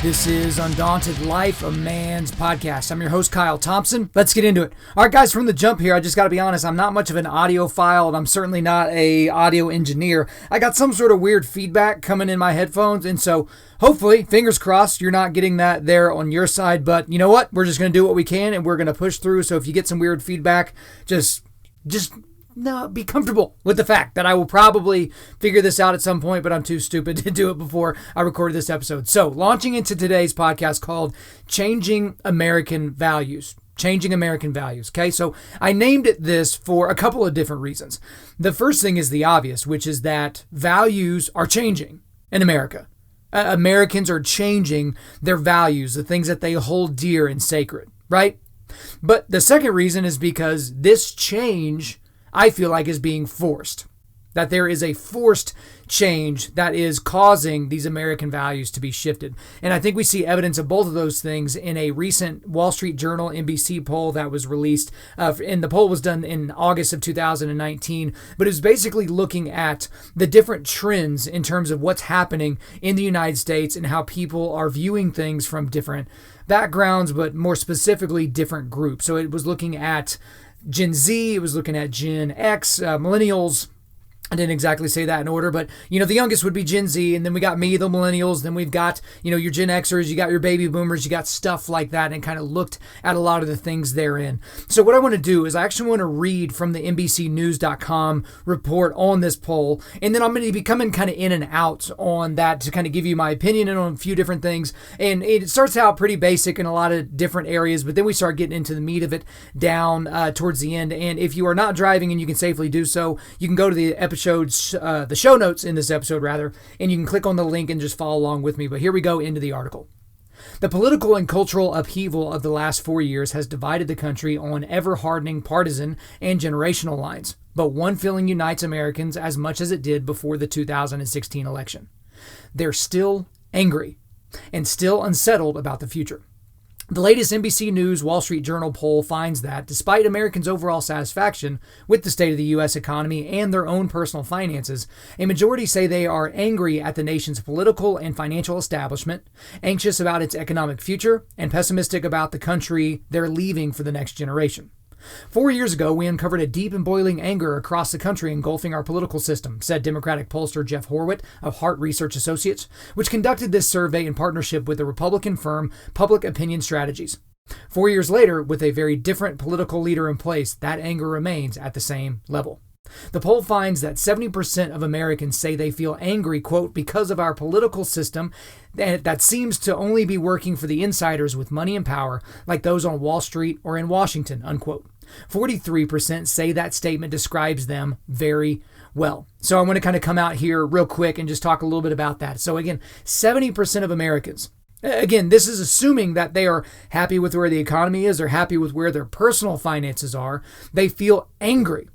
This is Undaunted.Life, a man's podcast. I'm your host, Kyle Thompson. Let's get into it. All right, guys, from the jump here, I just got to be honest, I'm not much of an audiophile, and I'm certainly not an audio engineer. I got some sort of weird feedback coming in my headphones, and so hopefully, fingers crossed, you're not getting that there on your side. But you know what? We're just going to do what we can, and we're going to push through. So if you get some weird feedback, just be comfortable with the fact that I will probably figure this out at some point, but I'm too stupid to do it before I recorded this episode. So, launching into today's podcast called Changing American Values. Changing American Values. Okay, so I named it this for a couple of different reasons. The first thing is the obvious, which is that values are changing in America. Americans are changing their values, the things that they hold dear and sacred, right? But the second reason is because this change, I feel like, is being forced. That there is a forced change that is causing these American values to be shifted. And I think we see evidence of both of those things in a recent Wall Street Journal NBC poll that was released. And the poll was done in August of 2019. But it was basically looking at the different trends in terms of what's happening in the United States and how people are viewing things from different backgrounds, but more specifically different groups. So it was looking at Gen Z, it was looking at Gen X, millennials. I didn't exactly say that in order, but, the youngest would be Gen Z, and then we got me, the millennials, then we've got, your Gen Xers, you got your baby boomers, you got stuff like that, and kind of looked at a lot of the things therein. So what I want to do is I actually want to read from the NBCnews.com report on this poll, and then I'm going to be coming kind of in and out on that to kind of give you my opinion on a few different things. And it starts out pretty basic in a lot of different areas, but then we start getting into the meat of it down towards the end. And if you are not driving and you can safely do so, you can go to the the show notes in this episode, and you can click on the link and just follow along with me. But here we go into the article. The political and cultural upheaval of the last 4 years has divided the country on ever-hardening partisan and generational lines, but one feeling unites Americans as much as it did before the 2016 election. They're still angry and still unsettled about the future. The latest NBC News Wall Street Journal poll finds that, despite Americans' overall satisfaction with the state of the U.S. economy and their own personal finances, a majority say they are angry at the nation's political and financial establishment, anxious about its economic future, and pessimistic about the country they're leaving for the next generation. 4 years ago, we uncovered a deep and boiling anger across the country engulfing our political system, said Democratic pollster Jeff Horwit of Hart Research Associates, which conducted this survey in partnership with the Republican firm Public Opinion Strategies. 4 years later, with a very different political leader in place, that anger remains at the same level. The poll finds that 70% of Americans say they feel angry, quote, because of our political system that seems to only be working for the insiders with money and power, like those on Wall Street or in Washington, unquote. 43% say that statement describes them very well. So I want to kind of come out here real quick and just talk a little bit about that. So again, 70% of Americans, again, this is assuming that they are happy with where the economy is, they're happy with where their personal finances are, they feel angry.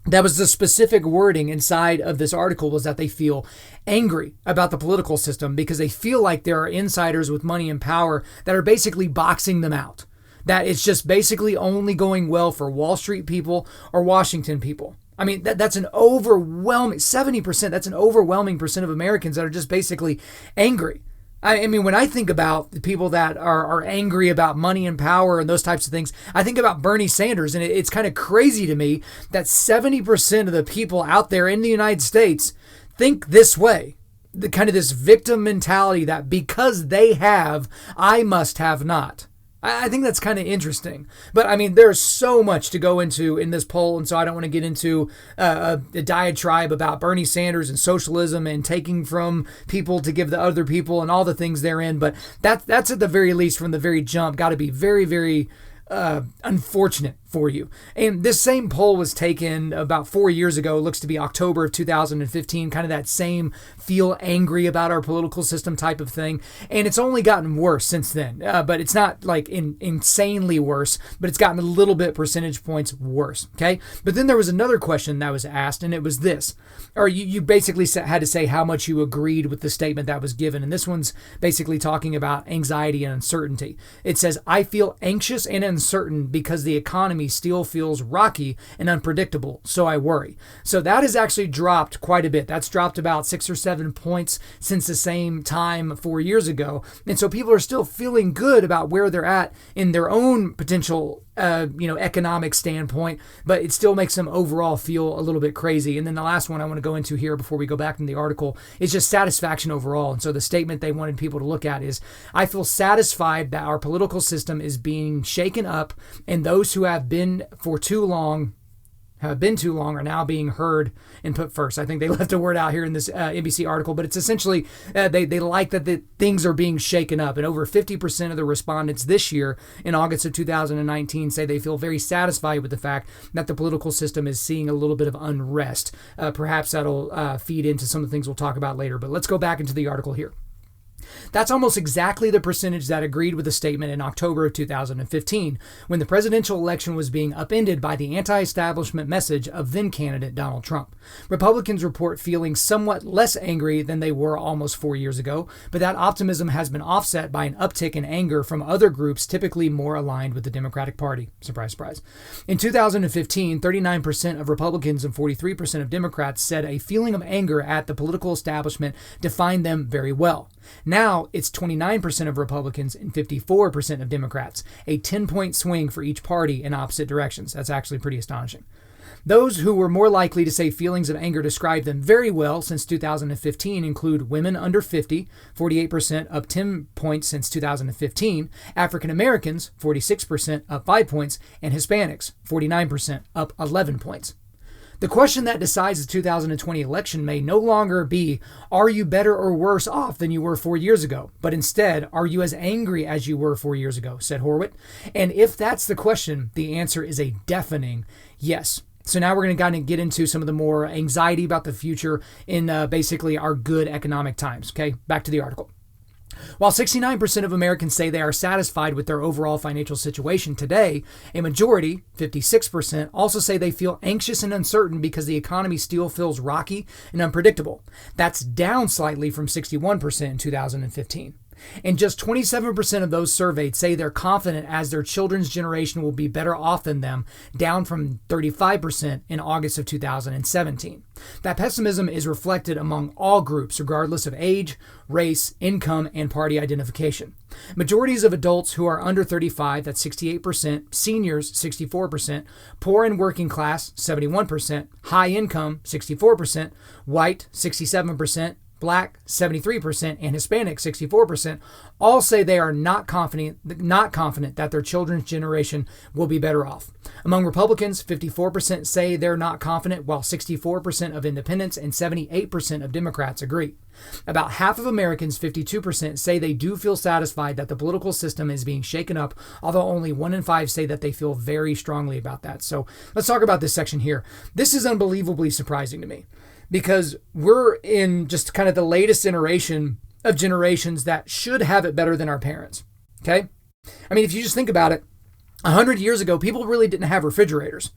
That was the specific wording inside of this article, was that they feel angry about the political system because they feel like there are insiders with money and power that are basically boxing them out. That it's just basically only going well for Wall Street people or Washington people. I mean, that's an overwhelming 70%. That's an overwhelming percent of Americans that are just basically angry. I mean, when I think about the people that are angry about money and power and those types of things, I think about Bernie Sanders, and it's kind of crazy to me that 70% of the people out there in the United States think this way. The kind of this victim mentality that because they have, I must have not. I think that's kind of interesting. But I mean, there's so much to go into in this poll, and so I don't want to get into a diatribe about Bernie Sanders and socialism and taking from people to give to other people and all the things therein. But that's at the very least, from the very jump, got to be very, very unfortunate for you. And this same poll was taken about 4 years ago. It looks to be October of 2015, kind of that same feel angry about our political system type of thing. And it's only gotten worse since then. But it's not like insanely worse, but it's gotten a little bit percentage points worse. Okay. But then there was another question that was asked, and it was this, or you basically had to say how much you agreed with the statement that was given. And this one's basically talking about anxiety and uncertainty. It says, I feel anxious and uncertain because the economy economy still feels rocky and unpredictable, so I worry. So that has actually dropped quite a bit. That's dropped about 6 or 7 points since the same time 4 years ago. And so people are still feeling good about where they're at in their own potential economic standpoint, but it still makes them overall feel a little bit crazy. And then the last one I want to go into here before we go back into the article is just satisfaction overall. And so the statement they wanted people to look at is, I feel satisfied that our political system is being shaken up, and those who have been too long are now being heard and put first. I think they left a word out here in this NBC article, but it's essentially they like that the things are being shaken up. And over 50% of the respondents this year in August of 2019 say they feel very satisfied with the fact that the political system is seeing a little bit of unrest. Perhaps that'll feed into some of the things we'll talk about later. But let's go back into the article here. That's almost exactly the percentage that agreed with the statement in October of 2015, when the presidential election was being upended by the anti-establishment message of then-candidate Donald Trump. Republicans report feeling somewhat less angry than they were almost 4 years ago, but that optimism has been offset by an uptick in anger from other groups typically more aligned with the Democratic Party. Surprise, surprise. In 2015, 39% of Republicans and 43% of Democrats said a feeling of anger at the political establishment defined them very well. Now it's 29% of Republicans and 54% of Democrats, a 10-point swing for each party in opposite directions. That's actually pretty astonishing. Those who were more likely to say feelings of anger describe them very well since 2015 include women under 50, 48%, up 10 points since 2015, African Americans, 46%, up 5 points, and Hispanics, 49%, up 11 points. The question that decides the 2020 election may no longer be, are you better or worse off than you were 4 years ago? But instead, are you as angry as you were 4 years ago, said Horwitz. And if that's the question, the answer is a deafening yes. So now we're going to kind of get into some of the more anxiety about the future in basically our good economic times. Okay, back to the article. While 69% of Americans say they are satisfied with their overall financial situation today, a majority, 56%, also say they feel anxious and uncertain because the economy still feels rocky and unpredictable. That's down slightly from 61% in 2015. And just 27% of those surveyed say they're confident as their children's generation will be better off than them, down from 35% in August of 2017. That pessimism is reflected among all groups, regardless of age, race, income, and party identification. Majorities of adults who are under 35, that's 68%, seniors, 64%, poor and working class, 71%, high income, 64%, white, 67%, Black, 73%, and Hispanic, 64%, all say they are not confident that their children's generation will be better off. Among Republicans, 54% say they're not confident, while 64% of independents and 78% of Democrats agree. About half of Americans, 52%, say they do feel satisfied that the political system is being shaken up, although only 1 in 5 say that they feel very strongly about that. So let's talk about this section here. This is unbelievably surprising to me, because we're in just kind of the latest iteration of generations that should have it better than our parents, okay? I mean, if you just think about it, 100 years ago, people really didn't have refrigerators,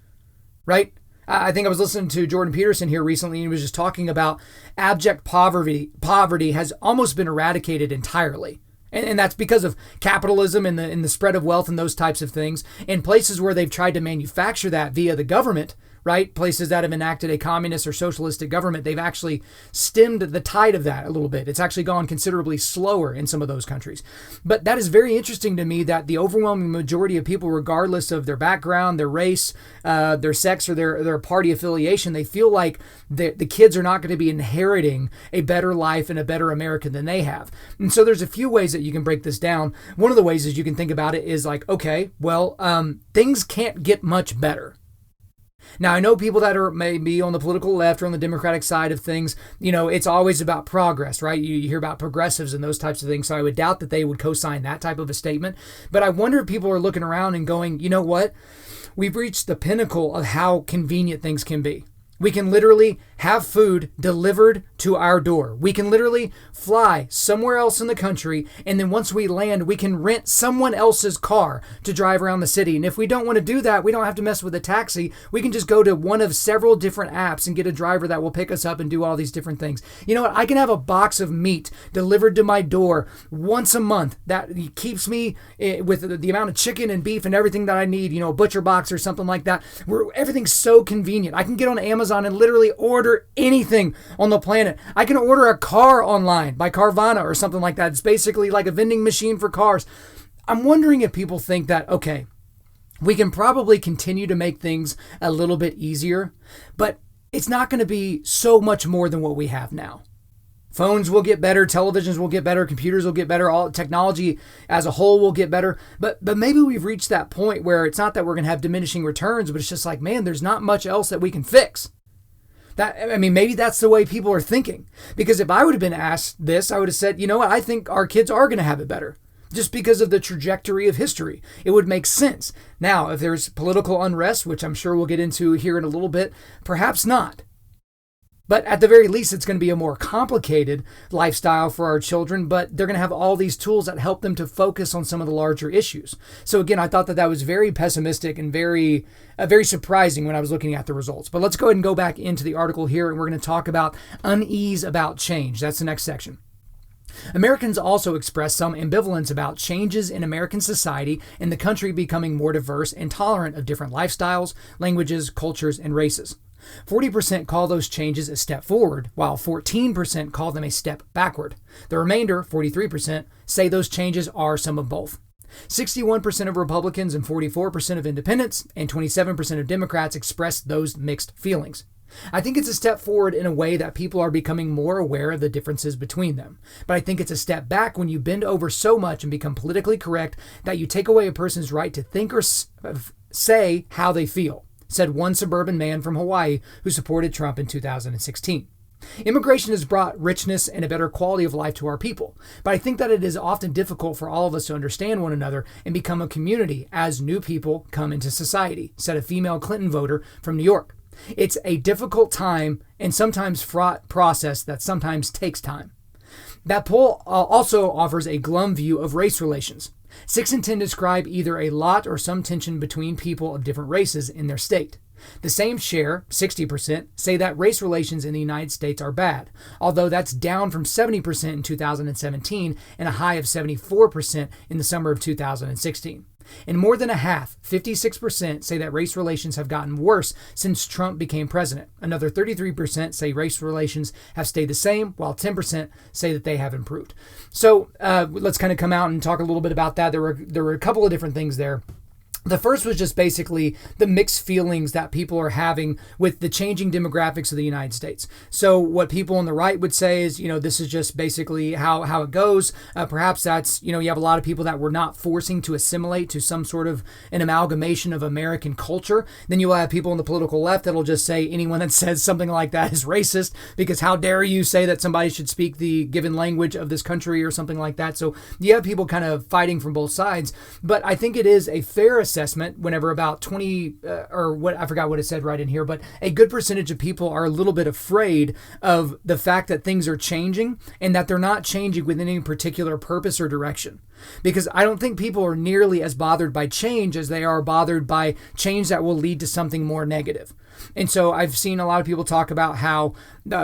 right? I think I was listening to Jordan Peterson here recently, and he was just talking about abject poverty. Poverty has almost been eradicated entirely. And that's because of capitalism and the spread of wealth and those types of things. In places where they've tried to manufacture that via the government, right? Places that have enacted a communist or socialistic government, they've actually stemmed the tide of that a little bit. It's actually gone considerably slower in some of those countries. But that is very interesting to me that the overwhelming majority of people, regardless of their background, their race, their sex, or their party affiliation, they feel like the kids are not going to be inheriting a better life and a better America than they have. And so there's a few ways that you can break this down. One of the ways is you can think about it is like, okay, well, things can't get much better. Now, I know people that are maybe on the political left or on the Democratic side of things, it's always about progress, right? You hear about progressives and those types of things. So I would doubt that they would co-sign that type of a statement. But I wonder if people are looking around and going, you know what? We've reached the pinnacle of how convenient things can be. We can literally have food delivered to our door. We can literally fly somewhere else in the country, and then once we land, we can rent someone else's car to drive around the city. And if we don't want to do that, we don't have to mess with a taxi. We can just go to one of several different apps and get a driver that will pick us up and do all these different things. You know what? I can have a box of meat delivered to my door once a month. That keeps me with the amount of chicken and beef and everything that I need, a butcher box or something like that, where everything's so convenient. I can get on Amazon and literally order anything on the planet. I can order a car online by Carvana or something like that. It's basically like a vending machine for cars. I'm wondering if people think that, okay, we can probably continue to make things a little bit easier, but it's not going to be so much more than what we have now. Phones will get better, televisions will get better, computers will get better, all technology as a whole will get better. But maybe we've reached that point where it's not that we're going to have diminishing returns, but it's just like, man, there's not much else that we can fix. Maybe that's the way people are thinking. Because if I would have been asked this, I would have said, you know what, I think our kids are going to have it better. Just because of the trajectory of history. It would make sense. Now, if there's political unrest, which I'm sure we'll get into here in a little bit, perhaps not. But at the very least, it's going to be a more complicated lifestyle for our children, but they're going to have all these tools that help them to focus on some of the larger issues. So again, I thought that was very pessimistic and very surprising when I was looking at the results. But let's go ahead and go back into the article here, and we're going to talk about unease about change. That's the next section. Americans also express some ambivalence about changes in American society and the country becoming more diverse and tolerant of different lifestyles, languages, cultures, and races. 40% call those changes a step forward, while 14% call them a step backward. The remainder, 43%, say those changes are some of both. 61% of Republicans and 44% of independents and 27% of Democrats expressed those mixed feelings. I think it's a step forward in a way that people are becoming more aware of the differences between them. But I think it's a step back when you bend over so much and become politically correct that you take away a person's right to think or say how they feel, said one suburban man from Hawaii who supported Trump in 2016. Immigration has brought richness and a better quality of life to our people, but I think that it is often difficult for all of us to understand one another and become a community as new people come into society, said a female Clinton voter from New York. It's a difficult time and sometimes fraught process that sometimes takes time. That poll also offers a glum view of race relations. 6 in 10 describe either a lot or some tension between people of different races in their state. The same share, 60%, say that race relations in the United States are bad, although that's down from 70% in 2017 and a high of 74% in the summer of 2016. And more than a half, 56%, say that race relations have gotten worse since Trump became president. Another 33% say race relations have stayed the same, while 10% say that they have improved. So let's kind of come out and talk a little bit about that. There were a couple of different things there. The first was just basically the mixed feelings that people are having with the changing demographics of the United States. So what people on the right would say is, this is just basically how it goes. Perhaps that's, you have a lot of people that we're not forcing to assimilate to some sort of an amalgamation of American culture. Then you'll have people on the political left that'll just say anyone that says something like that is racist, because how dare you say that somebody should speak the given language of this country or something like that. So you have people kind of fighting from both sides. But I think it is a fair assessment whenever about 20 or what, I forgot what it said right in here, but a good percentage of people are a little bit afraid of the fact that things are changing and that they're not changing with any particular purpose or direction. Because I don't think people are nearly as bothered by change as they are bothered by change that will lead to something more negative. And so I've seen a lot of people talk about how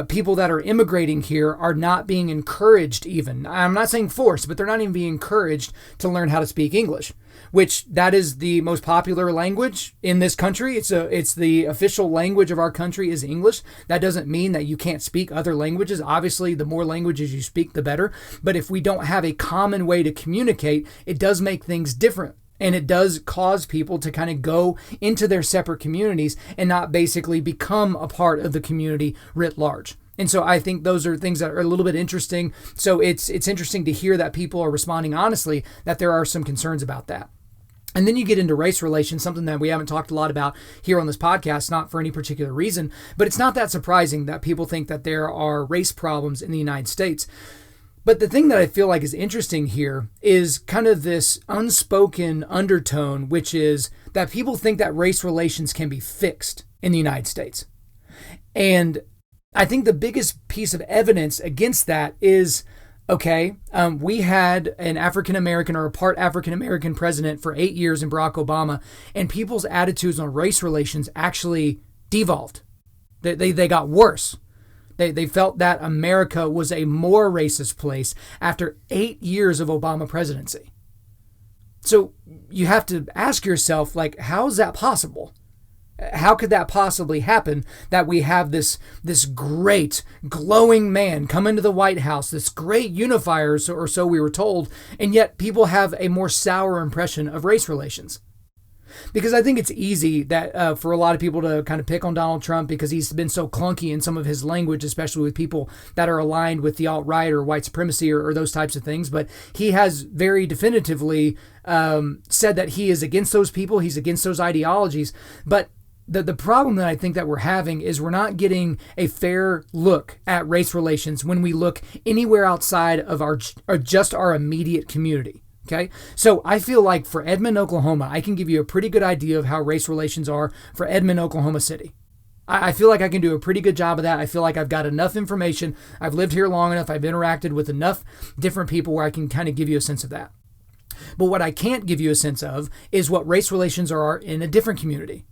people that are immigrating here are not being encouraged even. I'm not saying forced, but they're not even being encouraged to learn how to speak English, which that is the most popular language in this country. It's the official language of our country is English. That doesn't mean that you can't speak other languages. Obviously, the more languages you speak, the better. But if we don't have a common way to communicate, it does make things different. And it does cause people to kind of go into their separate communities and not basically become a part of the community writ large. And so I think those are things that are a little bit interesting. So it's interesting to hear that people are responding honestly, that there are some concerns about that. And then you get into race relations, something that we haven't talked a lot about here on this podcast, not for any particular reason, but it's not that surprising that people think that there are race problems in the United States. But the thing that I feel like is interesting here is kind of this unspoken undertone, which is that people think that race relations can be fixed in the United States. And I think the biggest piece of evidence against that is, okay, we had an African-American or a part African-American president for 8 years in Barack Obama, and people's attitudes on race relations actually devolved. They got worse. They felt that America was a more racist place after 8 years of Obama presidency. So you have to ask yourself, like, how is that possible? How could that possibly happen, that we have this great glowing man come into the White House, this great unifier, or so we were told, and yet people have a more sour impression of race relations? Because I think it's easy that for a lot of people to kind of pick on Donald Trump because he's been so clunky in some of his language, especially with people that are aligned with the alt-right or white supremacy or those types of things. But he has very definitively said that he is against those people. He's against those ideologies. But the problem that I think that we're having is we're not getting a fair look at race relations when we look anywhere outside of our immediate community. Okay, so I feel like for Edmond, Oklahoma, I can give you a pretty good idea of how race relations are for Edmond, Oklahoma City. I feel like I can do a pretty good job of that. I feel like I've got enough information. I've lived here long enough. I've interacted with enough different people where I can kind of give you a sense of that. But what I can't give you a sense of is what race relations are in a different community.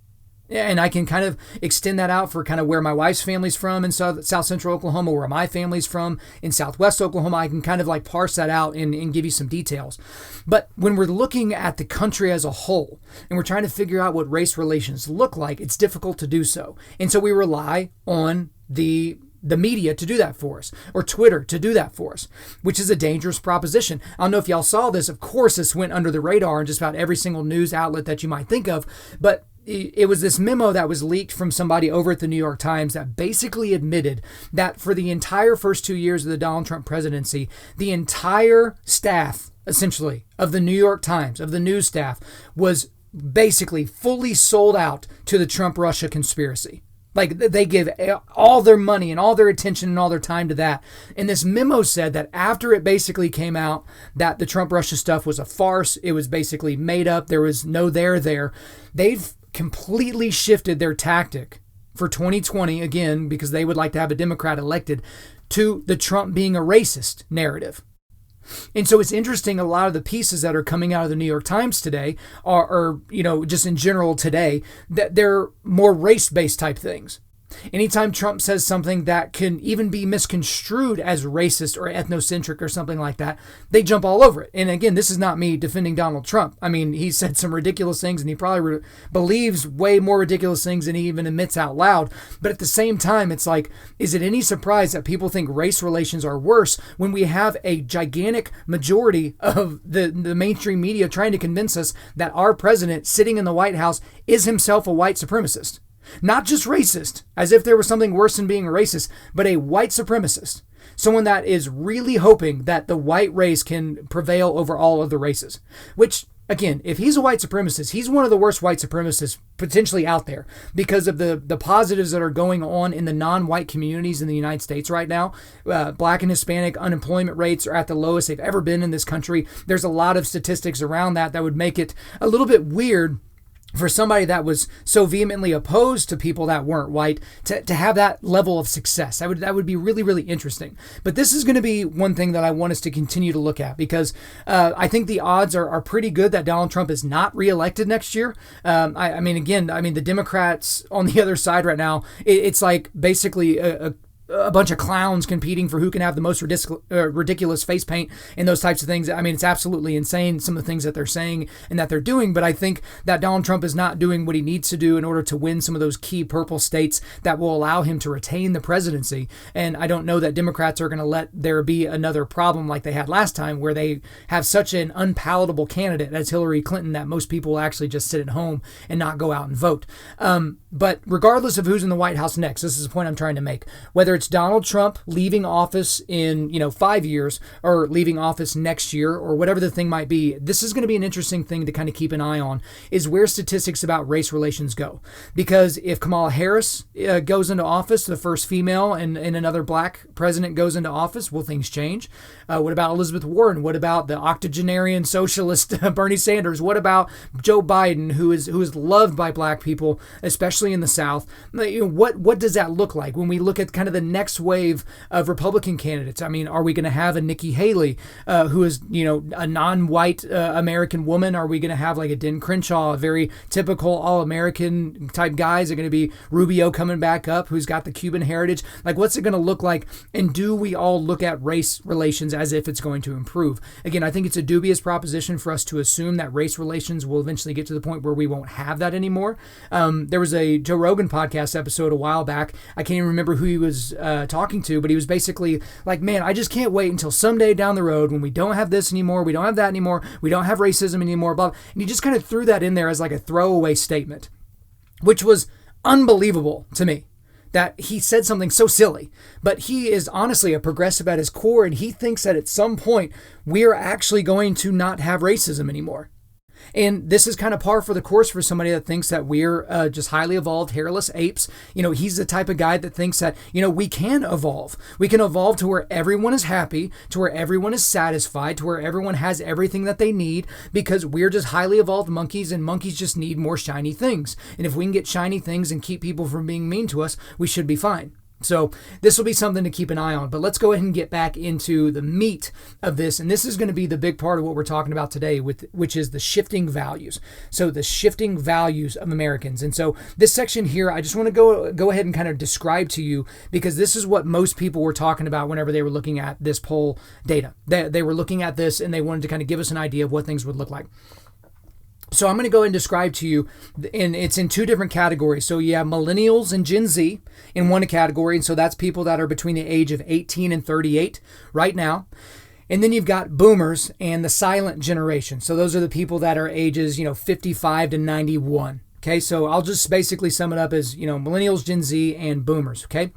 And I can kind of extend that out for kind of where my wife's family's from in South Central Oklahoma, where my family's from in Southwest Oklahoma. I can kind of like parse that out and give you some details. But when we're looking at the country as a whole and we're trying to figure out what race relations look like, it's difficult to do so. And so we rely on the media to do that for us, or Twitter to do that for us, which is a dangerous proposition. I don't know if y'all saw this. Of course, this went under the radar in just about every single news outlet that you might think of, but it was this memo that was leaked from somebody over at the New York Times that basically admitted that for the entire first 2 years of the Donald Trump presidency, the entire staff, essentially, of the New York Times, of the news staff, was basically fully sold out to the Trump-Russia conspiracy. Like, they give all their money and all their attention and all their time to that. And this memo said that after it basically came out that the Trump-Russia stuff was a farce, it was basically made up, there was no there, they've completely shifted their tactic for 2020, again, because they would like to have a Democrat elected, to the Trump being a racist narrative. And so it's interesting, a lot of the pieces that are coming out of the New York Times today are just in general today, that they're more race-based type things. Anytime Trump says something that can even be misconstrued as racist or ethnocentric or something like that, they jump all over it. And again, this is not me defending Donald Trump. I mean, he said some ridiculous things and he probably believes way more ridiculous things than he even admits out loud. But at the same time, it's like, is it any surprise that people think race relations are worse when we have a gigantic majority of the mainstream media trying to convince us that our president sitting in the White House is himself a white supremacist? Not just racist, as if there was something worse than being a racist, but a white supremacist. Someone that is really hoping that the white race can prevail over all other races. Which, again, if he's a white supremacist, he's one of the worst white supremacists potentially out there because of the positives that are going on in the non-white communities in the United States right now. Black and Hispanic unemployment rates are at the lowest they've ever been in this country. There's a lot of statistics around that would make it a little bit weird for somebody that was so vehemently opposed to people that weren't white to have that level of success. That would be really, really interesting. But this is going to be one thing that I want us to continue to look at because I think the odds are pretty good that Donald Trump is not reelected next year. I mean, the Democrats on the other side right now, it's like basically a bunch of clowns competing for who can have the most ridiculous face paint and those types of things. I mean, it's absolutely insane, some of the things that they're saying and that they're doing. But I think that Donald Trump is not doing what he needs to do in order to win some of those key purple states that will allow him to retain the presidency. And I don't know that Democrats are going to let there be another problem like they had last time, where they have such an unpalatable candidate as Hillary Clinton that most people will actually just sit at home and not go out and vote. But regardless of who's in the White House next, this is the point I'm trying to make. Whether whether it's Donald Trump leaving office in, 5 years or leaving office next year or whatever the thing might be, this is going to be an interesting thing to kind of keep an eye on, is where statistics about race relations go. Because if Kamala Harris goes into office, the first female, and another black president goes into office, will things change? What about Elizabeth Warren? What about the octogenarian socialist Bernie Sanders? What about Joe Biden, who is loved by black people, especially in the South? What does that look like when we look at kind of the next wave of Republican candidates? I mean, are we going to have a Nikki Haley, who is, a non-white American woman? Are we going to have like a Den Crenshaw, a very typical all-American type guy? Is it going to be Rubio coming back up, who's got the Cuban heritage? Like, what's it going to look like? And do we all look at race relations as if it's going to improve? Again, I think it's a dubious proposition for us to assume that race relations will eventually get to the point where we won't have that anymore. There was a Joe Rogan podcast episode a while back. I can't even remember who he was talking to, but he was basically like, man, I just can't wait until someday down the road when we don't have this anymore, we don't have that anymore, we don't have racism anymore, blah. And he just kind of threw that in there as like a throwaway statement, which was unbelievable to me. That he said something so silly, but he is honestly a progressive at his core, and he thinks that at some point we are actually going to not have racism anymore. And this is kind of par for the course for somebody that thinks that we're just highly evolved, hairless apes. He's the type of guy that thinks that, we can evolve. We can evolve to where everyone is happy, to where everyone is satisfied, to where everyone has everything that they need, because we're just highly evolved monkeys, and monkeys just need more shiny things. And if we can get shiny things and keep people from being mean to us, we should be fine. So this will be something to keep an eye on. But let's go ahead and get back into the meat of this. And this is going to be the big part of what we're talking about today, which is the shifting values. So the shifting values of Americans. And so this section here, I just want to go ahead and kind of describe to you, because this is what most people were talking about whenever they were looking at this poll data. They were looking at this and they wanted to kind of give us an idea of what things would look like. So I'm going to go ahead and describe to you, and it's in two different categories. So you have millennials and Gen Z in one category, and so that's people that are between the age of 18 and 38 right now. And then you've got boomers and the silent generation. So those are the people that are ages, 55 to 91. Okay, so I'll just basically sum it up as, millennials, Gen Z, and boomers. Okay.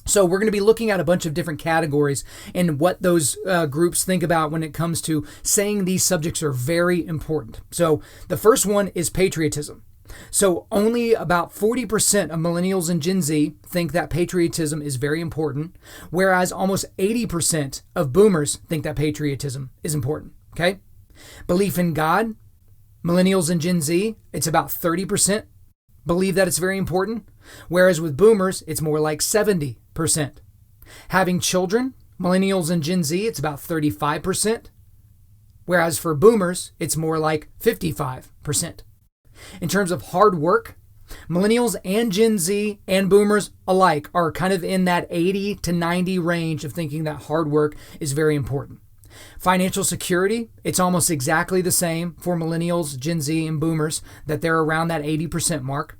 So we're going to be looking at a bunch of different categories and what those groups think about when it comes to saying these subjects are very important. So the first one is patriotism. So only about 40% of millennials and Gen Z think that patriotism is very important, whereas almost 80% of boomers think that patriotism is important. Okay? Belief in God, millennials and Gen Z, it's about 30% believe that it's very important, whereas with boomers, it's more like 70%. Having children, millennials and Gen Z, it's about 35%, whereas for boomers, it's more like 55%. In terms of hard work, millennials and Gen Z and boomers alike are kind of in that 80 to 90 range of thinking that hard work is very important. Financial security, it's almost exactly the same for millennials, Gen Z, and boomers, that they're around that 80% mark.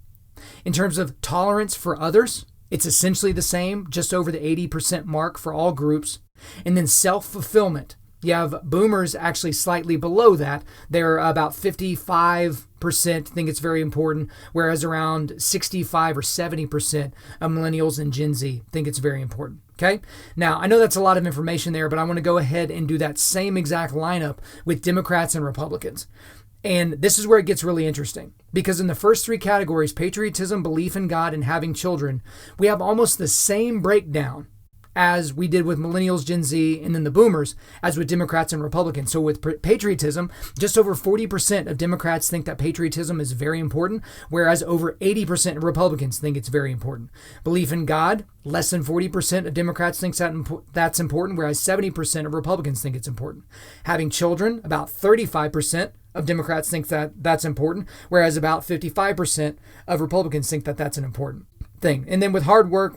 In terms of tolerance for others, it's essentially the same, just over the 80% mark for all groups. And then self-fulfillment. You have boomers actually slightly below that. They're about 55% think it's very important, whereas around 65 or 70% of millennials and Gen Z think it's very important. Okay? Now, I know that's a lot of information there, but I want to go ahead and do that same exact lineup with Democrats and Republicans. And this is where it gets really interesting, because in the first three categories, patriotism, belief in God, and having children, we have almost the same breakdown as we did with millennials, Gen Z, and then the boomers, as with Democrats and Republicans. So with patriotism, just over 40% of Democrats think that patriotism is very important, whereas over 80% of Republicans think it's very important. Belief in God, less than 40% of Democrats think that's important, whereas 70% of Republicans think it's important. Having children, about 35% of Democrats think that that's important, whereas about 55% of Republicans think that that's an important thing. And then with hard work,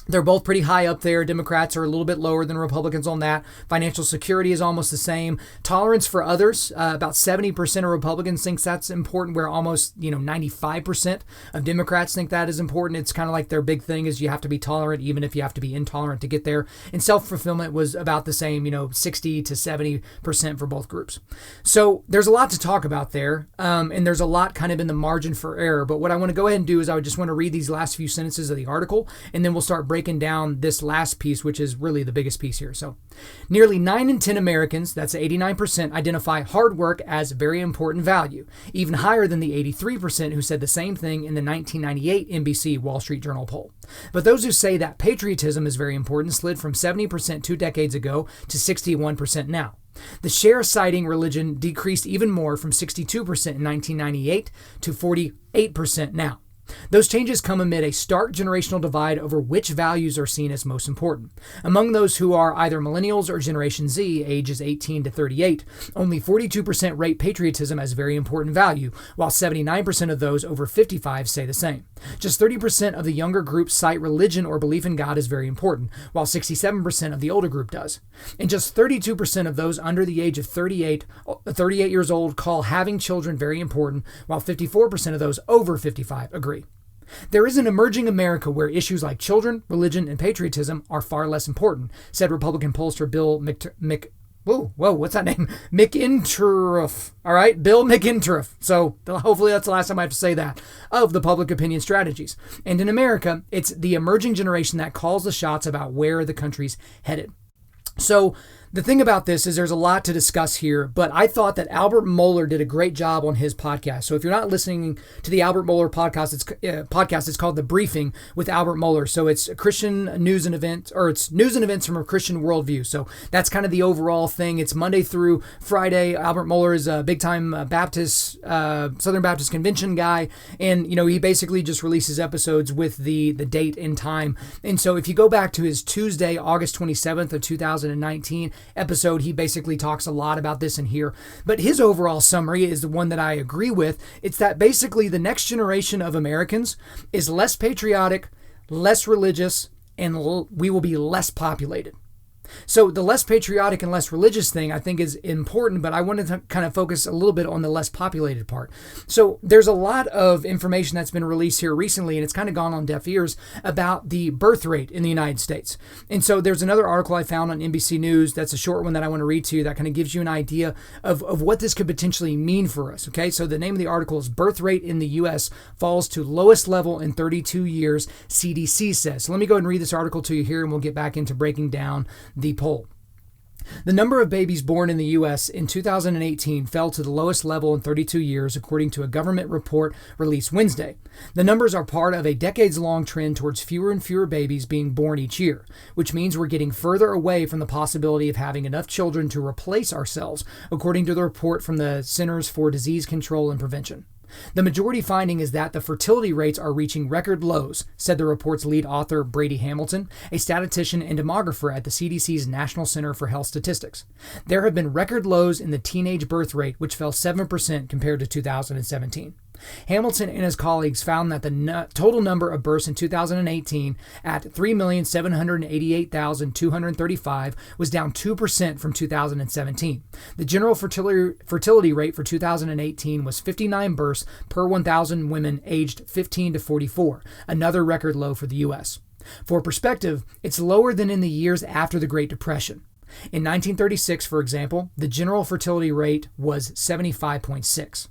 they're both pretty high up there. Democrats are a little bit lower than Republicans on that. Financial security is almost the same. Tolerance for others, about 70% of Republicans think that's important, where almost 95% of Democrats think that is important. It's kind of like their big thing is you have to be tolerant, even if you have to be intolerant to get there. And self-fulfillment was about the same, 60 to 70% for both groups. So there's a lot to talk about there, and there's a lot kind of in the margin for error. But what I want to go ahead and do is I just want to read these last few sentences of the article, and then we'll start breaking down this last piece, which is really the biggest piece here. So nearly 9 in 10 Americans, that's 89%, identify hard work as very important value, even higher than the 83% who said the same thing in the 1998 NBC Wall Street Journal poll. But those who say that patriotism is very important slid from 70% 2 decades ago to 61% now. The share citing religion decreased even more from 62% in 1998 to 48% now. Those changes come amid a stark generational divide over which values are seen as most important. Among those who are either millennials or Generation Z, ages 18 to 38, only 42% rate patriotism as very important value, while 79% of those over 55 say the same. Just 30% of the younger group cite religion or belief in God as very important, while 67% of the older group does. And just 32% of those under the age of 38 years old call having children very important, while 54% of those over 55 agree. There is an emerging America where issues like children, religion, and patriotism are far less important, said Republican pollster Bill McInturff. All right, Bill McInturff. So hopefully that's the last time I have to say that, of the Public Opinion Strategies. And in America, it's the emerging generation that calls the shots about where the country's headed. So the thing about this is there's a lot to discuss here, but I thought that Albert Mohler did a great job on his podcast. So if you're not listening to the Albert Mohler podcast, it's called The Briefing with Albert Mohler. So it's Christian news and events, or it's news and events from a Christian worldview. So that's kind of the overall thing. It's Monday through Friday. Albert Mohler is a big-time Baptist, Southern Baptist Convention guy, and he basically just releases episodes with the date and time. And so if you go back to his Tuesday, August 27th of 2019 episode, he basically talks a lot about this in here. But his overall summary is the one that I agree with. It's that basically the next generation of Americans is less patriotic, less religious, and we will be less populated. So the less patriotic and less religious thing I think is important, but I wanted to kind of focus a little bit on the less populated part. So there's a lot of information that's been released here recently, and it's kind of gone on deaf ears about the birth rate in the United States. And so there's another article I found on NBC News that's a short one that I want to read to you that kind of gives you an idea of what this could potentially mean for us. Okay, so the name of the article is Birth Rate in the U.S. Falls to Lowest Level in 32 Years, CDC says. So let me go ahead and read this article to you here, and we'll get back into breaking down the poll. The number of babies born in the U.S. in 2018 fell to the lowest level in 32 years, according to a government report released Wednesday. The numbers are part of a decades-long trend towards fewer and fewer babies being born each year, which means we're getting further away from the possibility of having enough children to replace ourselves, according to the report from the Centers for Disease Control and Prevention. The majority finding is that the fertility rates are reaching record lows, said the report's lead author Brady Hamilton, a statistician and demographer at the CDC's National Center for Health Statistics. There have been record lows in the teenage birth rate, which fell 7% compared to 2017. Hamilton and his colleagues found that the total number of births in 2018 at 3,788,235 was down 2% from 2017. The general fertility rate for 2018 was 59 births per 1,000 women aged 15 to 44, another record low for the U.S. For perspective, it's lower than in the years after the Great Depression. In 1936, for example, the general fertility rate was 75.6.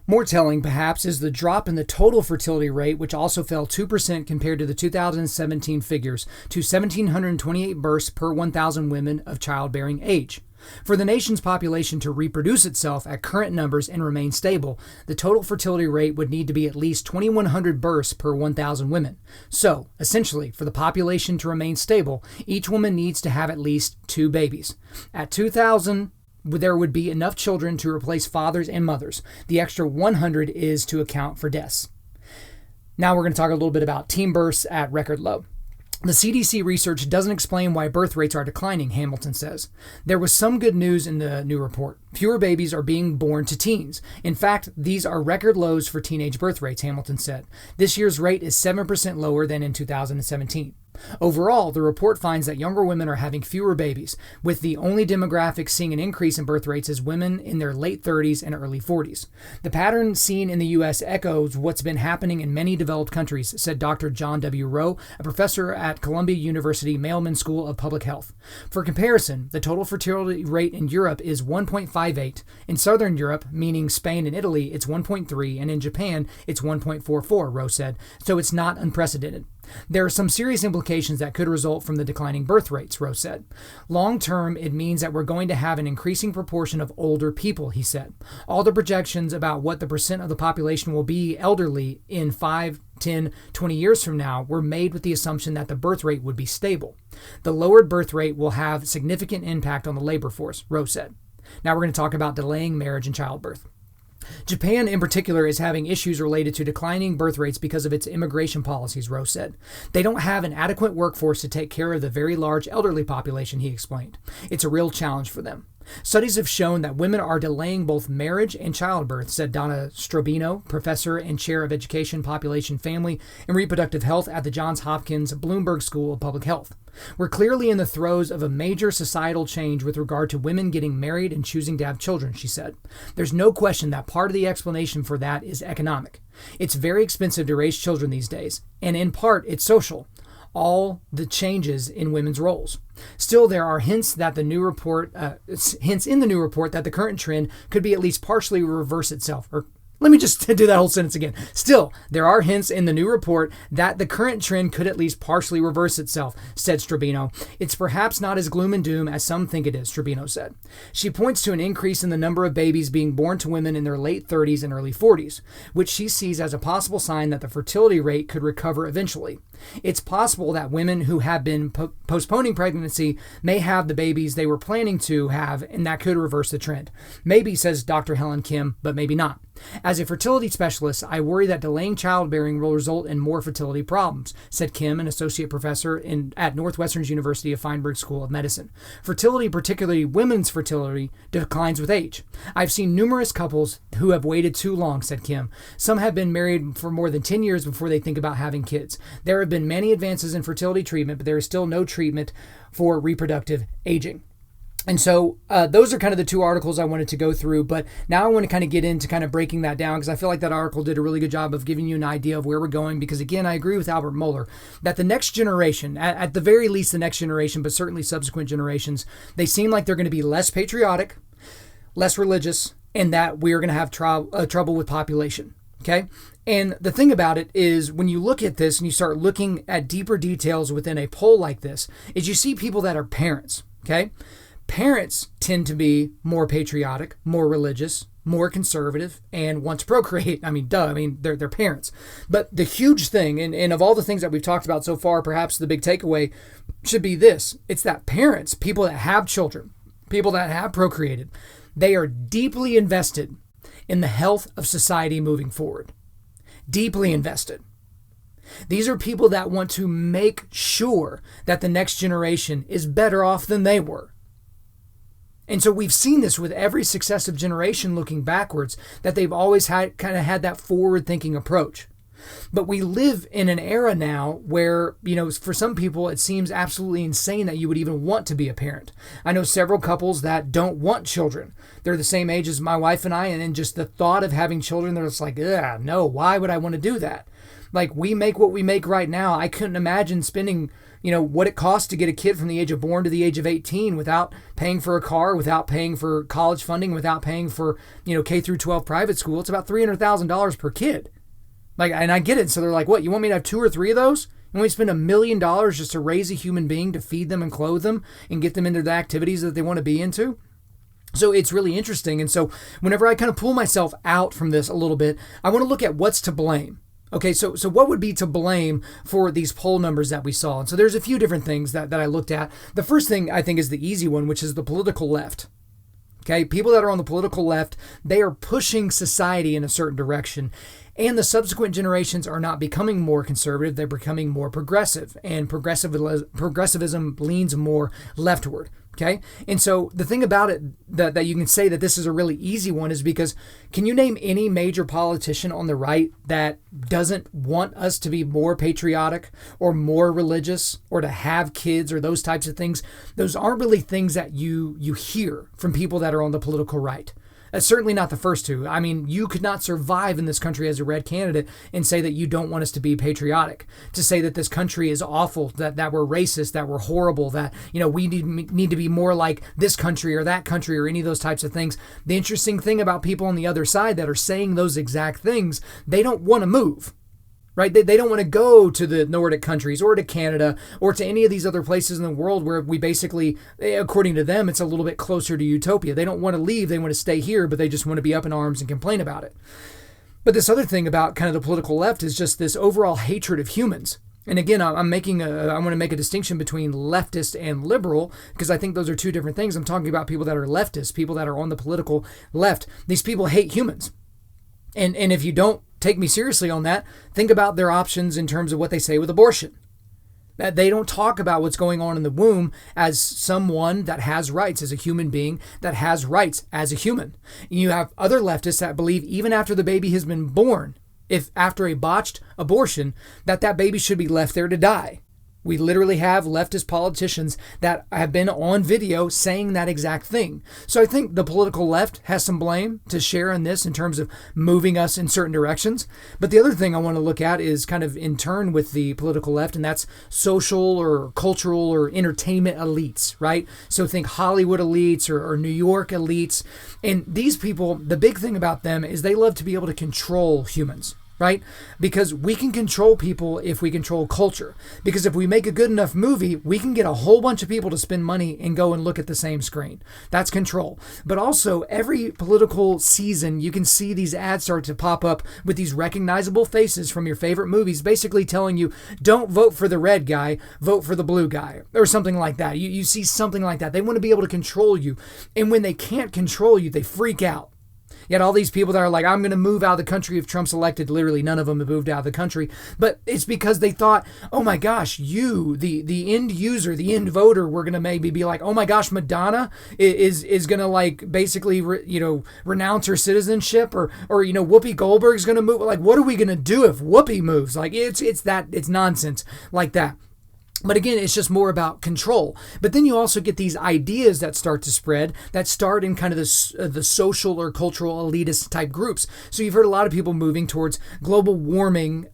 More telling, perhaps, is the drop in the total fertility rate, which also fell 2% compared to the 2017 figures, to 1,728 births per 1,000 women of childbearing age. For the nation's population to reproduce itself at current numbers and remain stable, the total fertility rate would need to be at least 2,100 births per 1,000 women. So, essentially, for the population to remain stable, each woman needs to have at least 2 babies. At 2,000, there would be enough children to replace fathers and mothers. The extra 100 is to account for deaths. Now we're going to talk a little bit about teen births at record low. The CDC research doesn't explain why birth rates are declining, Hamilton says. There was some good news in the new report. Fewer babies are being born to teens. In fact, these are record lows for teenage birth rates, Hamilton said. This year's rate is 7% lower than in 2017. Overall, the report finds that younger women are having fewer babies, with the only demographic seeing an increase in birth rates as women in their late 30s and early 40s. The pattern seen in the U.S. echoes what's been happening in many developed countries, said Dr. John W. Rowe, a professor at Columbia University Mailman School of Public Health. For comparison, the total fertility rate in Europe is 1.58. In Southern Europe, meaning Spain and Italy, it's 1.3, and in Japan, it's 1.44, Rowe said, so it's not unprecedented. There are some serious implications that could result from the declining birth rates, Rose said. Long term, it means that we're going to have an increasing proportion of older people, he said. All the projections about what the percent of the population will be elderly in 5, 10, 20 years from now were made with the assumption that the birth rate would be stable. The lowered birth rate will have significant impact on the labor force, Rose said. Now we're going to talk about delaying marriage and childbirth. Japan in particular is having issues related to declining birth rates because of its immigration policies, Rose said. They don't have an adequate workforce to take care of the very large elderly population, he explained. It's a real challenge for them. Studies have shown that women are delaying both marriage and childbirth, said Donna Strobino, professor and chair of education, population, family, and reproductive health at the Johns Hopkins Bloomberg School of Public Health. We're clearly in the throes of a major societal change with regard to women getting married and choosing to have children, she said. There's no question that part of the explanation for that is economic. It's very expensive to raise children these days, and in part it's social. All the changes in women's roles. Still, there are hints in the new report that the current trend could be at least partially reverse itself. Or let me just do that whole sentence again. Still, there are hints in the new report that the current trend could at least partially reverse itself, said Strobino. It's perhaps not as gloom and doom as some think it is, Strobino said. She points to an increase in the number of babies being born to women in their late 30s and early 40s, which she sees as a possible sign that the fertility rate could recover eventually. It's possible that women who have been postponing pregnancy may have the babies they were planning to have, and that could reverse the trend. Maybe, says Dr. Helen Kim, but maybe not. As a fertility specialist, I worry that delaying childbearing will result in more fertility problems, said Kim, an associate professor at Northwestern University of Feinberg School of Medicine. Fertility, particularly women's fertility, declines with age. I've seen numerous couples who have waited too long, said Kim. Some have been married for more than 10 years before they think about having kids. There have been many advances in fertility treatment, but there is still no treatment for reproductive aging. And so those are kind of the two articles I wanted to go through. But now I want to kind of get into kind of breaking that down, because I feel like that article did a really good job of giving you an idea of where we're going. Because, again, I agree with Albert Mohler that the next generation, at the very least the next generation, but certainly subsequent generations, they seem like they're going to be less patriotic, less religious, and that we are going to have trouble with population. Okay? And the thing about it is, when you look at this and you start looking at deeper details within a poll like this, is you see people that are parents. Okay? Parents tend to be more patriotic, more religious, more conservative, and want to procreate. They're parents. But the huge thing, and of all the things that we've talked about so far, perhaps the big takeaway should be this. It's that parents, people that have children, people that have procreated, they are deeply invested in the health of society moving forward. Deeply invested. These are people that want to make sure that the next generation is better off than they were. And so we've seen this with every successive generation looking backwards, that they've always had that forward-thinking approach. But we live in an era now where, for some people, it seems absolutely insane that you would even want to be a parent. I know several couples that don't want children. They're the same age as my wife and I, and then just the thought of having children, they're just like, no, why would I want to do that? Like, we make what we make right now. I couldn't imagine spending, what it costs to get a kid from the age of born to the age of 18 without paying for a car, without paying for college funding, without paying for, K through 12 private school. It's about $300,000 per kid. And I get it. So they're like, what, you want me to have 2 or 3 of those? You want me to spend $1 million just to raise a human being, to feed them and clothe them and get them into the activities that they want to be into? So it's really interesting. And so whenever I kind of pull myself out from this a little bit, I want to look at what's to blame. Okay, so what would be to blame for these poll numbers that we saw? And so there's a few different things that I looked at. The first thing I think is the easy one, which is the political left. Okay, people that are on the political left, they are pushing society in a certain direction. And the subsequent generations are not becoming more conservative, they're becoming more progressive. And progressivism leans more leftward. Okay? And so the thing about it that you can say that this is a really easy one is because, can you name any major politician on the right that doesn't want us to be more patriotic or more religious or to have kids or those types of things? Those aren't really things that you hear from people that are on the political right. Certainly not the first two. I mean, you could not survive in this country as a red candidate and say that you don't want us to be patriotic, to say that this country is awful, that we're racist, that we're horrible, that, we need to be more like this country or that country or any of those types of things. The interesting thing about people on the other side that are saying those exact things, they don't want to move. right? They don't want to go to the Nordic countries or to Canada or to any of these other places in the world where we basically, according to them, it's a little bit closer to utopia. They don't want to leave. They want to stay here, but they just want to be up in arms and complain about it. But this other thing about kind of the political left is just this overall hatred of humans. And again, I want to make a distinction between leftist and liberal, because I think those are two different things. I'm talking about people that are leftists, people that are on the political left. These people hate humans. And if you don't take me seriously on that, think about their options in terms of what they say with abortion. That they don't talk about what's going on in the womb as someone that has rights, as a human being that has rights as a human. You have other leftists that believe even after the baby has been born, if after a botched abortion, that baby should be left there to die. We literally have leftist politicians that have been on video saying that exact thing. So I think the political left has some blame to share in this in terms of moving us in certain directions. But the other thing I want to look at is kind of in turn with the political left, and that's social or cultural or entertainment elites, right? So think Hollywood elites or New York elites. And these people, the big thing about them is they love to be able to control humans. Right? Because we can control people if we control culture. Because if we make a good enough movie, we can get a whole bunch of people to spend money and go and look at the same screen. That's control. But also, every political season, you can see these ads start to pop up with these recognizable faces from your favorite movies, basically telling you, don't vote for the red guy, vote for the blue guy, or something like that. You see something like that. They want to be able to control you. And when they can't control you, they freak out. You had all these people that are like, I'm going to move out of the country if Trump's elected. Literally, none of them have moved out of the country. But it's because they thought, oh my gosh, you, the end user, the end voter, we're going to maybe be like, oh my gosh, Madonna is going to like basically, renounce her citizenship or Whoopi Goldberg's going to move. Like, what are we going to do if Whoopi moves? Like, it's nonsense like that. But again, it's just more about control. But then you also get these ideas that start to spread that start in kind of the social or cultural elitist type groups. So you've heard a lot of people moving towards global warming,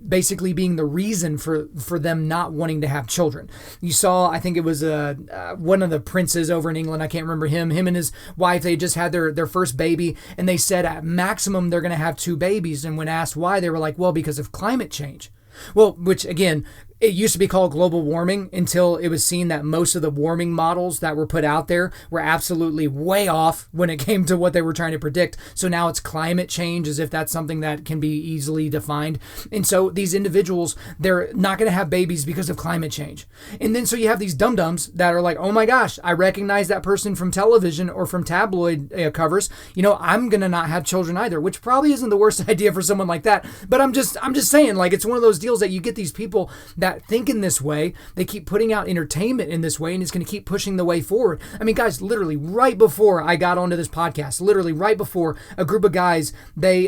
basically being the reason for them not wanting to have children. You saw, I think it was one of the princes over in England, I can't remember him and his wife, they just had their first baby, and they said at maximum they're going to have 2 babies. And when asked why, they were like, well, because of climate change. Well, which again, it used to be called global warming until it was seen that most of the warming models that were put out there were absolutely way off when it came to what they were trying to predict. So now it's climate change, as if that's something that can be easily defined. And so these individuals, they're not going to have babies because of climate change. And then so you have these dum-dums that are like, oh my gosh, I recognize that person from television or from tabloid covers. I'm going to not have children either, which probably isn't the worst idea for someone like that. But I'm just saying, like, it's one of those deals that you get these people that think in this way. They keep putting out entertainment in this way, and it's going to keep pushing the way forward. I mean, guys, literally right before I got onto this podcast, literally right before, a group of guys, they,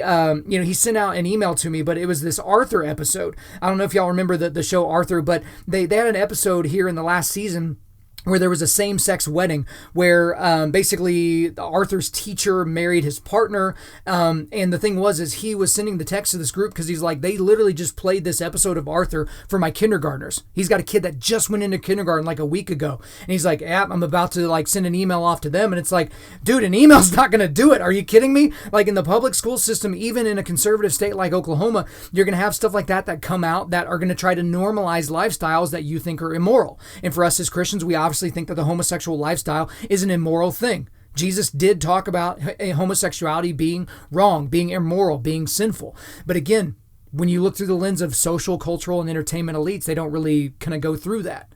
he sent out an email to me, but it was this Arthur episode. I don't know if y'all remember the show Arthur, but they had an episode here in the last season where there was a same-sex wedding where basically Arthur's teacher married his partner. And the thing was he was sending the text to this group because he's like, they literally just played this episode of Arthur for my kindergartners. He's got a kid that just went into kindergarten like a week ago. And he's like, yeah, I'm about to like send an email off to them. And it's like, dude, an email's not going to do it. Are you kidding me? Like in the public school system, even in a conservative state like Oklahoma, you're going to have stuff like that come out that are going to try to normalize lifestyles that you think are immoral. And for us as Christians, we obviously think that the homosexual lifestyle is an immoral thing. Jesus did talk about homosexuality being wrong, being immoral, being sinful. But again, when you look through the lens of social, cultural, and entertainment elites, they don't really kind of go through that.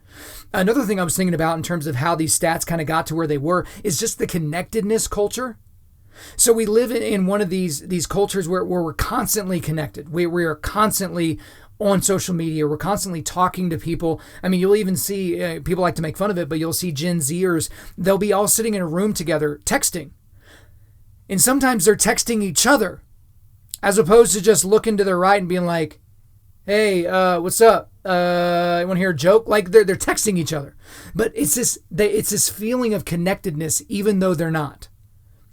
Another thing I was thinking about in terms of how these stats kind of got to where they were is just the connectedness culture. So we live in one of these cultures where we're constantly connected. We are constantly on social media. We're constantly talking to people. I mean, you'll even see, people like to make fun of it, but you'll see Gen Zers, they'll be all sitting in a room together texting. And sometimes they're texting each other as opposed to just looking to their right and being like, hey, what's up? You want to hear a joke? Like they're texting each other. But it's this feeling of connectedness, even though they're not.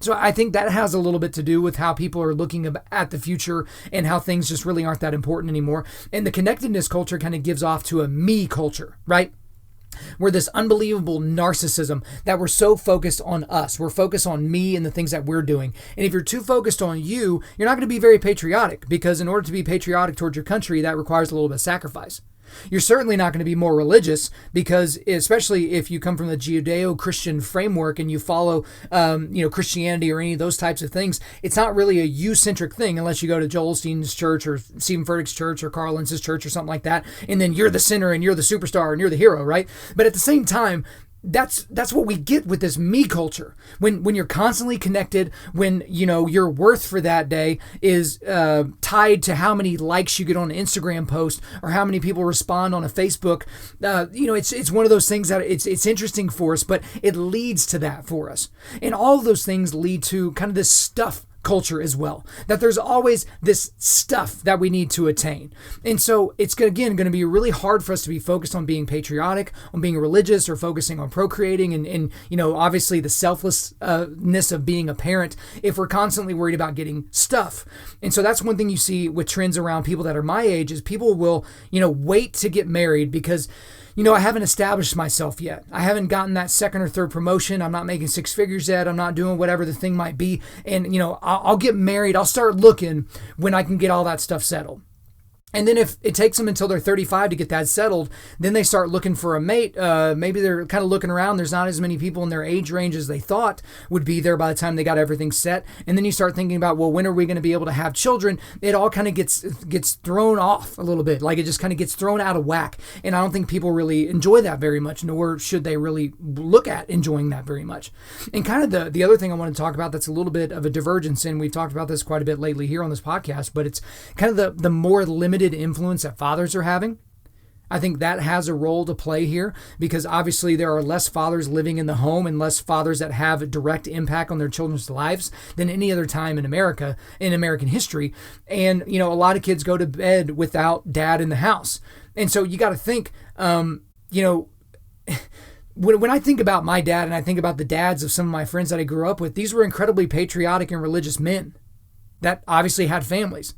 So I think that has a little bit to do with how people are looking at the future and how things just really aren't that important anymore. And the connectedness culture kind of gives off to a me culture, right? We're this unbelievable narcissism that we're so focused on us. We're focused on me and the things that we're doing. And if you're too focused on you, you're not going to be very patriotic, because in order to be patriotic towards your country, that requires a little bit of sacrifice. You're certainly not going to be more religious, because especially if you come from the Judeo-Christian framework and you follow, Christianity or any of those types of things, it's not really a you-centric thing unless you go to Joel Osteen's church or Stephen Furtick's church or Carl Lentz's church or something like that. And then you're the sinner and you're the superstar and you're the hero, right? But at the same time, that's what we get with this me culture. When you're constantly connected, when your worth for that day is tied to how many likes you get on an Instagram post or how many people respond on a Facebook, it's one of those things that it's interesting for us, but it leads to that for us, and all of those things lead to kind of this stuff culture as well, that there's always this stuff that we need to attain. And so it's again going to be really hard for us to be focused on being patriotic, on being religious, or focusing on procreating and obviously the selflessness of being a parent if we're constantly worried about getting stuff. And so that's one thing you see with trends around people that are my age is people will wait to get married because I haven't established myself yet. I haven't gotten that second or third promotion. I'm not making six figures yet. I'm not doing whatever the thing might be. And, I'll get married. I'll start looking when I can get all that stuff settled. And then if it takes them until they're 35 to get that settled, then they start looking for a mate. Maybe they're kind of looking around. There's not as many people in their age range as they thought would be there by the time they got everything set. And then you start thinking about, well, when are we going to be able to have children? It all kind of gets thrown off a little bit. Like it just kind of gets thrown out of whack. And I don't think people really enjoy that very much, nor should they really look at enjoying that very much. And kind of the other thing I want to talk about that's a little bit of a divergence, and we've talked about this quite a bit lately here on this podcast, but it's kind of the more limited influence that fathers are having. I think that has a role to play here because obviously there are less fathers living in the home and less fathers that have a direct impact on their children's lives than any other time in America, in American history. And, a lot of kids go to bed without dad in the house. And so you got to think, when I think about my dad and I think about the dads of some of my friends that I grew up with, these were incredibly patriotic and religious men that obviously had families.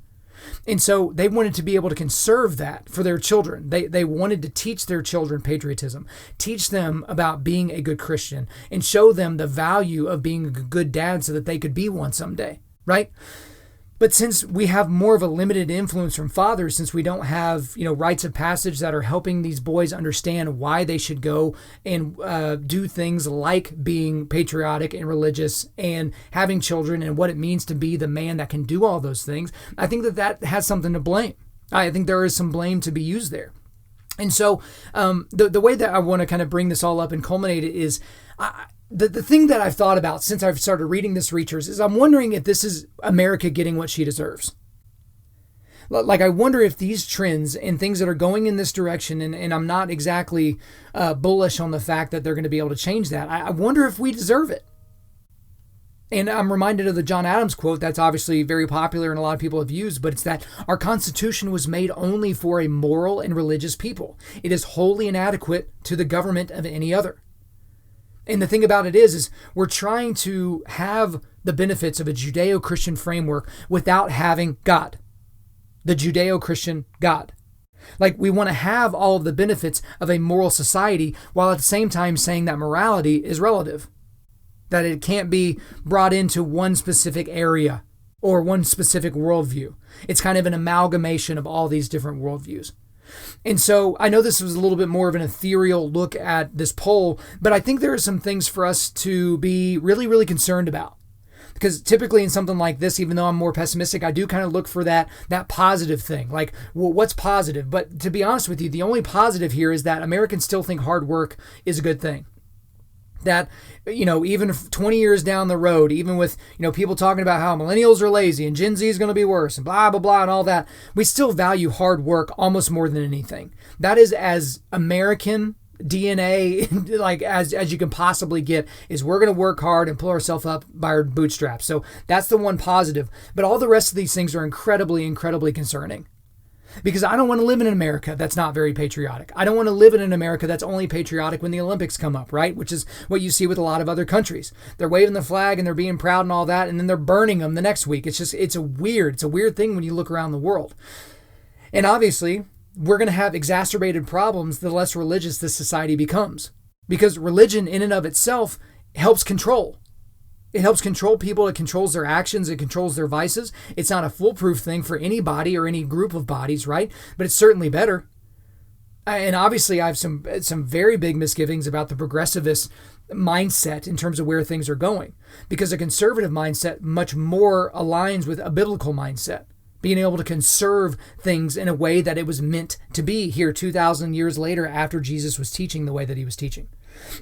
And so they wanted to be able to conserve that for their children. They wanted to teach their children patriotism, teach them about being a good Christian, and show them the value of being a good dad so that they could be one someday, right? But since we have more of a limited influence from fathers, since we don't have, rites of passage that are helping these boys understand why they should go and do things like being patriotic and religious and having children and what it means to be the man that can do all those things, I think that has something to blame. I think there is some blame to be used there. And so the way that I want to kind of bring this all up and culminate it is the thing that I've thought about since I've started reading this Reachers is I'm wondering if this is America getting what she deserves. Like, I wonder if these trends and things that are going in this direction, and I'm not exactly bullish on the fact that they're going to be able to change that. I wonder if we deserve it. And I'm reminded of the John Adams quote that's obviously very popular and a lot of people have used, but it's that our Constitution was made only for a moral and religious people. It is wholly inadequate to the government of any other. And the thing about it is we're trying to have the benefits of a Judeo-Christian framework without having God, the Judeo-Christian God. Like, we want to have all of the benefits of a moral society while at the same time saying that morality is relative, that it can't be brought into one specific area or one specific worldview. It's kind of an amalgamation of all these different worldviews. And so I know this was a little bit more of an ethereal look at this poll, but I think there are some things for us to be really, really concerned about. Because typically in something like this, even though I'm more pessimistic, I do kind of look for that positive thing. Like, well, what's positive? But to be honest with you, the only positive here is that Americans still think hard work is a good thing. That, even 20 years down the road, even with, people talking about how millennials are lazy and Gen Z is going to be worse and blah, blah, blah and all that, we still value hard work almost more than anything. That is as American DNA, like as you can possibly get, is we're going to work hard and pull ourselves up by our bootstraps. So that's the one positive. But all the rest of these things are incredibly, incredibly concerning. Because I don't want to live in an America that's not very patriotic. I don't want to live in an America that's only patriotic when the Olympics come up, right? Which is what you see with a lot of other countries. They're waving the flag and they're being proud and all that, and then they're burning them the next week. It's a weird thing when you look around the world. And obviously, we're going to have exacerbated problems the less religious this society becomes. Because religion in and of itself helps control. It helps control people. It controls their actions. It controls their vices. It's not a foolproof thing for any body or any group of bodies, right? But it's certainly better. And obviously, I have some very big misgivings about the progressivist mindset in terms of where things are going. Because a conservative mindset much more aligns with a biblical mindset. Being able to conserve things in a way that it was meant to be here 2,000 years later after Jesus was teaching the way that he was teaching.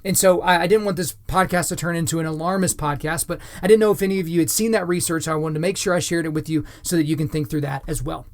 And so I didn't want this podcast to turn into an alarmist podcast, but I didn't know if any of you had seen that research. I wanted to make sure I shared it with you so that you can think through that as well.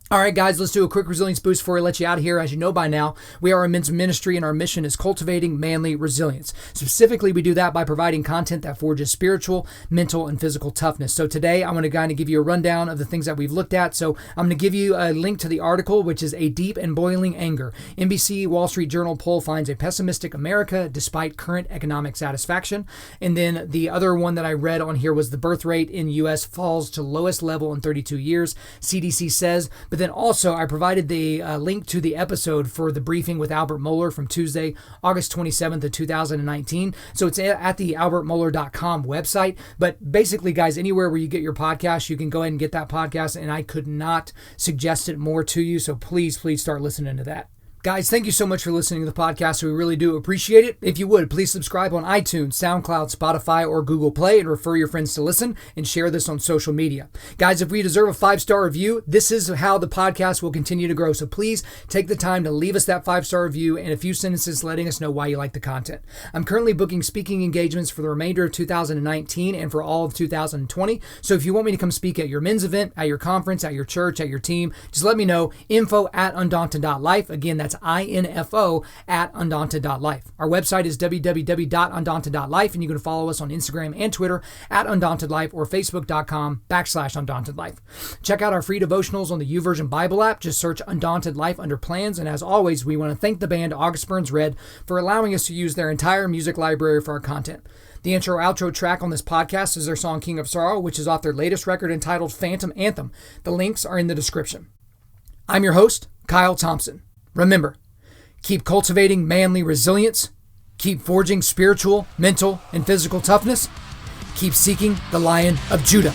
All right, guys, let's do a quick resilience boost before I let you out of here. As you know by now, we are a men's ministry, and our mission is cultivating manly resilience. Specifically, we do that by providing content that forges spiritual, mental, and physical toughness. So today, I want to kind of give you a rundown of the things that we've looked at. So I'm going to give you a link to the article, which is A Deep and Boiling Anger. NBC Wall Street Journal poll finds a pessimistic America despite current economic satisfaction. And then the other one that I read on here was the birth rate in U.S. falls to lowest level in 32 years, CDC says. But then also, I provided the link to the episode for the briefing with Albert Mohler from Tuesday, August 27th of 2019. So it's at the albertmohler.com website. But basically, guys, anywhere where you get your podcast, you can go ahead and get that podcast. And I could not suggest it more to you. So please start listening to that. Guys, thank you so much for listening to the podcast. We really do appreciate it. If you would, please subscribe on iTunes, SoundCloud, Spotify, or Google Play, and refer your friends to listen and share this on social media. Guys, if we deserve a 5-star review, this is how the podcast will continue to grow. So please take the time to leave us that 5-star review and a few sentences letting us know why you like the content. I'm currently booking speaking engagements for the remainder of 2019 and for all of 2020. So if you want me to come speak at your men's event, at your conference, at your church, at your team, just let me know. info@Undaunted.Life. Again, that's info@Undaunted.Life. Our website is www.Undaunted.Life, and you can follow us on Instagram and Twitter @Undaunted.Life or Facebook.com/Undaunted.Life. Check out our free devotionals on the YouVersion Bible app. Just search Undaunted.Life under plans. And as always, we want to thank the band August Burns Red for allowing us to use their entire music library for our content. The intro-outro track on this podcast is their song King of Sorrow, which is off their latest record entitled Phantom Anthem. The links are in the description. I'm your host, Kyle Thompson. Remember, keep cultivating manly resilience, keep forging spiritual, mental, and physical toughness, keep seeking the Lion of Judah.